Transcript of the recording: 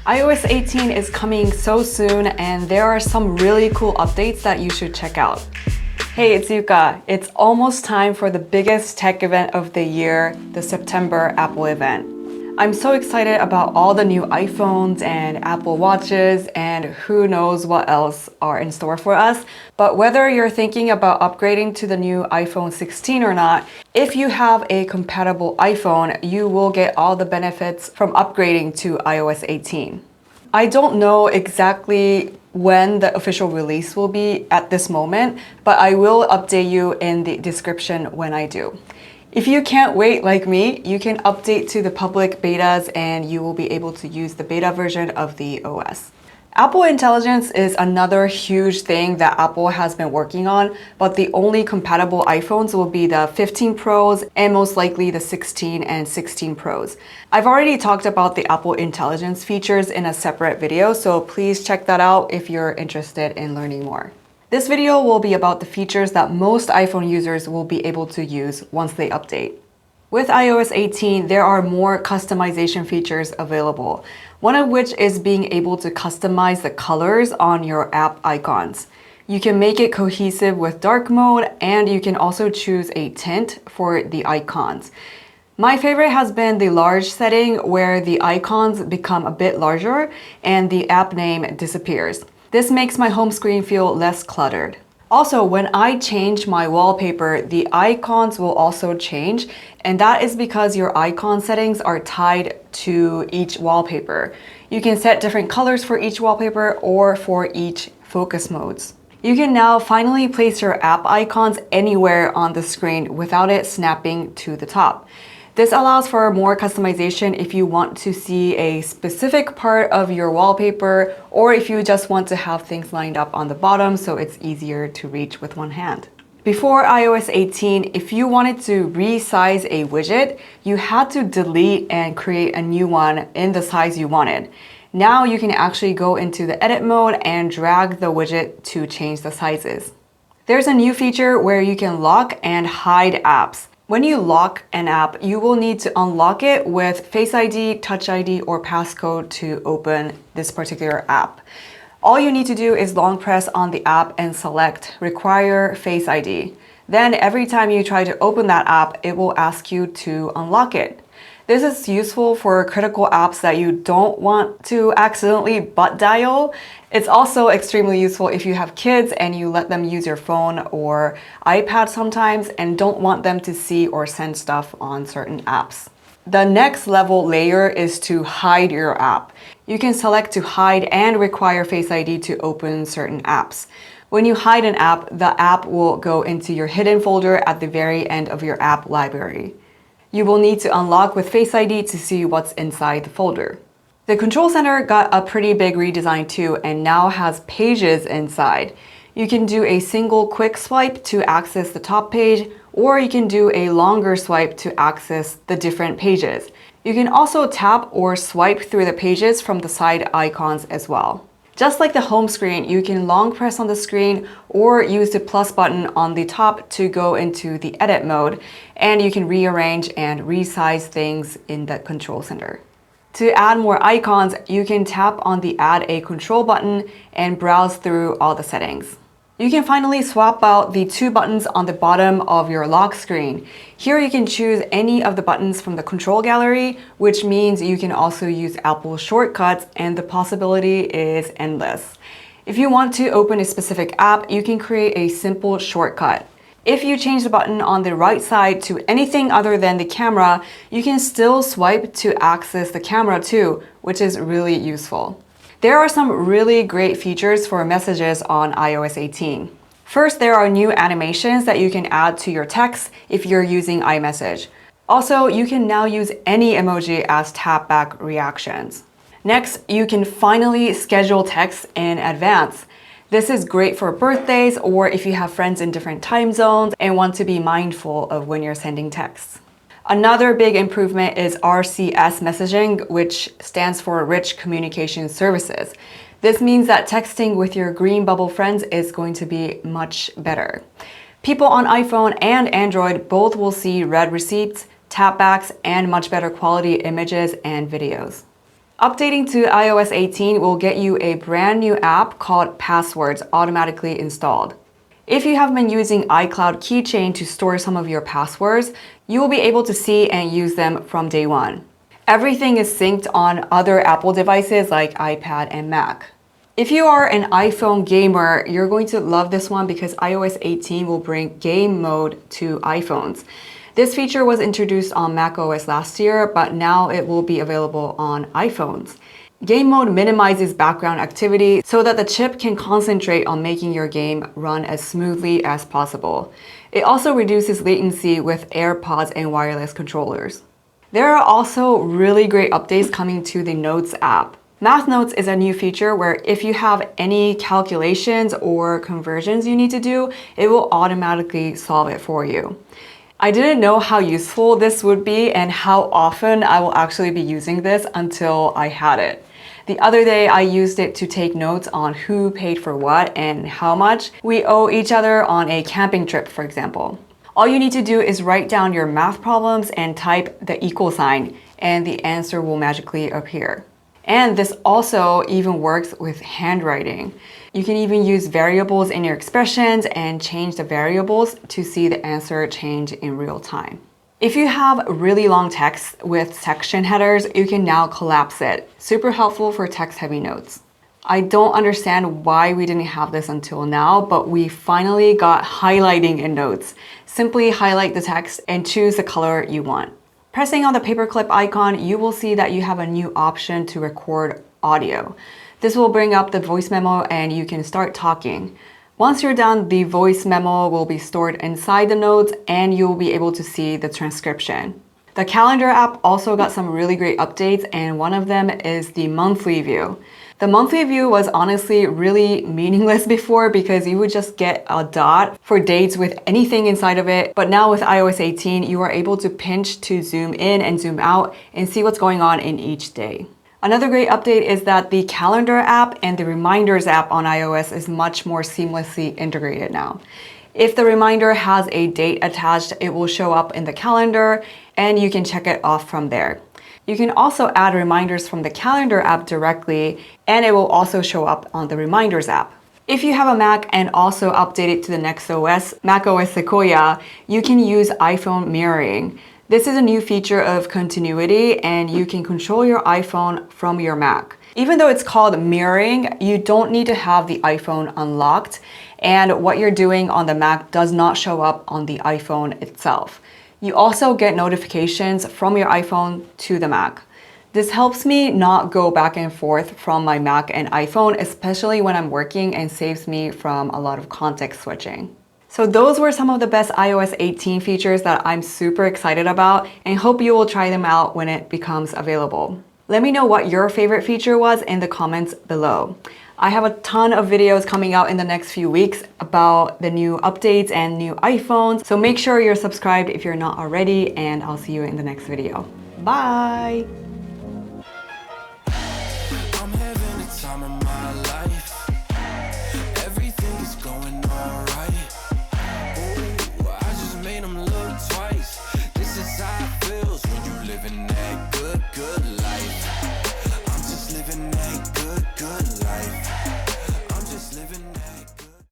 iOS 18 is coming so soon, and there are some really cool updates that you should check out. Hey, it's Yuka. It's almost time for the biggest tech event of the year, the September Apple event. I'm so excited about all the new iPhones and Apple Watches and who knows what else are in store for us. But whether you're thinking about upgrading to the new iPhone 16 or not, if you have a compatible iPhone, you will get all the benefits from upgrading to iOS 18. I don't know exactly when the official release will be at this moment, but I will update you in the description when I do. If you can't wait like me, you can update to the public betas and you will be able to use the beta version of the OS. Apple Intelligence is another huge thing that Apple has been working on, but the only compatible iPhones will be the 15 Pros and most likely the 16 and 16 Pros. I've already talked about the Apple Intelligence features in a separate video, so please check that out if you're interested in learning more. This video will be about the features that most iPhone users will be able to use once they update. With iOS 18, there are more customization features available, one of which is being able to customize the colors on your app icons. You can make it cohesive with dark mode, and you can also choose a tint for the icons. My favorite has been the large setting, where the icons become a bit larger and the app name disappears. This makes my home screen feel less cluttered. Also, when I change my wallpaper, the icons will also change, and that is because your icon settings are tied to each wallpaper. You can set different colors for each wallpaper or for each focus modes. You can now finally place your app icons anywhere on the screen without it snapping to the top. This allows for more customization if you want to see a specific part of your wallpaper, or if you just want to have things lined up on the bottom so it's easier to reach with one hand. Before iOS 18, if you wanted to resize a widget, you had to delete and create a new one in the size you wanted. Now you can actually go into the edit mode and drag the widget to change the sizes. There's a new feature where you can lock and hide apps. When you lock an app, you will need to unlock it with Face ID, Touch ID, or passcode to open this particular app. All you need to do is long press on the app and select Require Face ID. Then every time you try to open that app, it will ask you to unlock it. This is useful for critical apps that you don't want to accidentally butt dial. It's also extremely useful if you have kids and you let them use your phone or iPad sometimes and don't want them to see or send stuff on certain apps. The next level layer is to hide your app. You can select to hide and require Face ID to open certain apps. When you hide an app, the app will go into your hidden folder at the very end of your app library. You will need to unlock with Face ID to see what's inside the folder. The Control Center got a pretty big redesign too and now has pages inside. You can do a single quick swipe to access the top page, or you can do a longer swipe to access the different pages. You can also tap or swipe through the pages from the side icons as well. Just like the home screen, you can long press on the screen or use the plus button on the top to go into the edit mode, and you can rearrange and resize things in the Control Center. To add more icons, you can tap on the Add a Control button and browse through all the settings. You can finally swap out the two buttons on the bottom of your lock screen. Here you can choose any of the buttons from the control gallery, which means you can also use Apple shortcuts, and the possibility is endless. If you want to open a specific app, you can create a simple shortcut. If you change the button on the right side to anything other than the camera, you can still swipe to access the camera too, which is really useful. There are some really great features for messages on iOS 18. First, there are new animations that you can add to your text if you're using iMessage. Also, you can now use any emoji as tap-back reactions. Next, you can finally schedule texts in advance. This is great for birthdays or if you have friends in different time zones and want to be mindful of when you're sending texts. Another big improvement is RCS messaging, which stands for Rich Communication Services. This means that texting with your green bubble friends is going to be much better. People on iPhone and Android both will see read receipts, tapbacks, and much better quality images and videos. Updating to iOS 18 will get you a brand new app called Passwords automatically installed. If you have been using iCloud Keychain to store some of your passwords, you will be able to see and use them from day one. Everything is synced on other Apple devices like iPad and Mac. If you are an iPhone gamer, you're going to love this one because iOS 18 will bring game mode to iPhones. This feature was introduced on macOS last year, but now it will be available on iPhones. Game mode minimizes background activity so that the chip can concentrate on making your game run as smoothly as possible. It also reduces latency with AirPods and wireless controllers. There are also really great updates coming to the Notes app. Math Notes is a new feature where if you have any calculations or conversions you need to do, it will automatically solve it for you. I didn't know how useful this would be and how often I will actually be using this until I had it. The other day, I used it to take notes on who paid for what and how much we owe each other on a camping trip, for example. All you need to do is write down your math problems and type the equal sign, and the answer will magically appear. And this also even works with handwriting. You can even use variables in your expressions and change the variables to see the answer change in real time. If you have really long text with section headers, you can now collapse it. Super helpful for text-heavy notes. I don't understand why we didn't have this until now, but we finally got highlighting in Notes. Simply highlight the text and choose the color you want. Pressing on the paperclip icon, you will see that you have a new option to record audio. This will bring up the voice memo and you can start talking. Once you're done, the voice memo will be stored inside the notes and you'll be able to see the transcription. The calendar app also got some really great updates, and one of them is the monthly view. The monthly view was honestly really meaningless before because you would just get a dot for dates with anything inside of it. But now with iOS 18, you are able to pinch to zoom in and zoom out and see what's going on in each day. Another great update is that the calendar app and the reminders app on iOS is much more seamlessly integrated now. If the reminder has a date attached, it will show up in the calendar and you can check it off from there. You can also add reminders from the calendar app directly, and it will also show up on the reminders app. If you have a Mac and also update it to the next OS, macOS Sequoia, you can use iPhone mirroring. This is a new feature of continuity, and you can control your iPhone from your Mac. Even though it's called mirroring, you don't need to have the iPhone unlocked, and what you're doing on the Mac does not show up on the iPhone itself. You also get notifications from your iPhone to the Mac. This helps me not go back and forth from my Mac and iPhone, especially when I'm working, and saves me from a lot of context switching. So those were some of the best iOS 18 features that I'm super excited about, and hope you will try them out when it becomes available. Let me know what your favorite feature was in the comments below. I have a ton of videos coming out in the next few weeks about the new updates and new iPhones, so make sure you're subscribed if you're not already, and I'll see you in the next video. Bye!